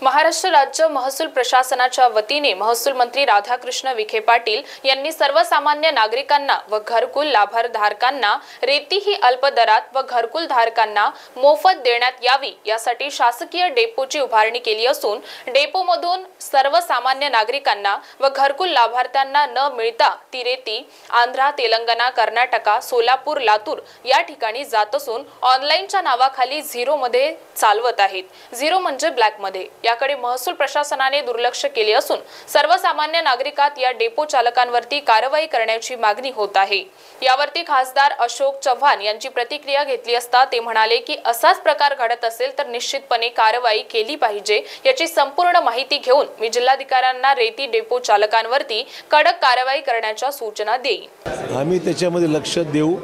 महाराष्ट्र राज्य महसूल प्रशासनाच्या वतीने महसूल मंत्री राधाकृष्ण विखे पाटील यांनी सर्वसामान्य नागरिकांना व घरकुल लाभाधारकांना रेती ही अल्प दरात व घरकुल धारकांना मोफत देण्यात यावी यासाठी शासकीय डेपोची उभारणी केली असून डेपोमधून सर्वसामान्य नागरिकांना व घरकुल लाभार्थ्यांना न मिळता ती रेती आंध्रा, तेलंगणा, कर्नाटका, सोलापूर, लातूर या ठिकाणी जात असून ऑनलाईनच्या नावाखाली झिरो मध्ये चालवत आहेत। झिरो म्हणजे ब्लॅक मध्ये याकडे महसूल प्रशासनाने दुर्लक्ष केले असून सर्वसामान्य नागरिकात या डेपो चालकांवरती कारवाई करण्याची मागणी होत आहे। यावरती खासदार अशोक चव्हाण यांची प्रतिक्रिया घेतली असता ते म्हणाले की असाच प्रकार घडत असेल तर निश्चितपणे कारवाई केली पाहिजे। याची संपूर्ण माहिती घेऊन मी जिल्हाधिकाऱ्यांना रेती डेपो चालकांवरती कडक कारवाई करण्याच्या सूचना देईन। आम्ही त्याच्यामध्ये लक्ष देऊ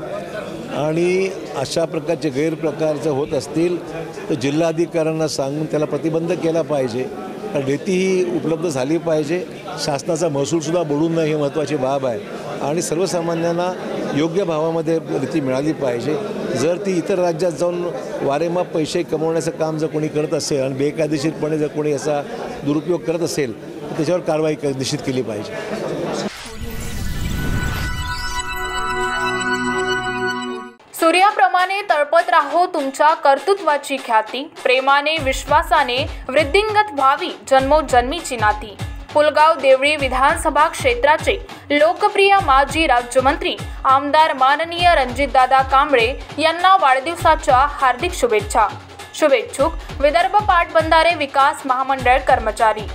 आणि अशा प्रकारचे गैरप्रकार जर होत असतील तर जिल्हाधिकाऱ्यांना सांगून त्याला प्रतिबंध केला पाहिजे। रेती ही उपलब्ध झाली पाहिजे, शासनाचा महसूलसुद्धा बुडून नाही, ही महत्त्वाची बाब आहे आणि सर्वसामान्यांना योग्य भावामध्ये रेती मिळाली पाहिजे। जर ती इतर राज्यात जाऊन वारेमाप पैसे कमवण्याचं काम जर कोणी करत असेल आणि बेकायदेशीरपणे जर कोणी याचा दुरुपयोग करत असेल तर त्याच्यावर कारवाई निश्चित केली पाहिजे। सूर्याप्रमाणे तळपत राहो तुमच्या कर्तृत्वाची ख्याती, प्रेमाने विश्वासाने वृद्धिंगत व्हावी जन्मोजन्मीची नाती। पुलगाव देवळी विधानसभा क्षेत्राचे लोकप्रिय माजी राज्यमंत्री आमदार माननीय रणजितदादा कांबळे यांना वाढदिवसाच्या हार्दिक शुभेच्छा। शुभेच्छुक विदर्भ पाटबंधारे विकास महामंडळ कर्मचारी।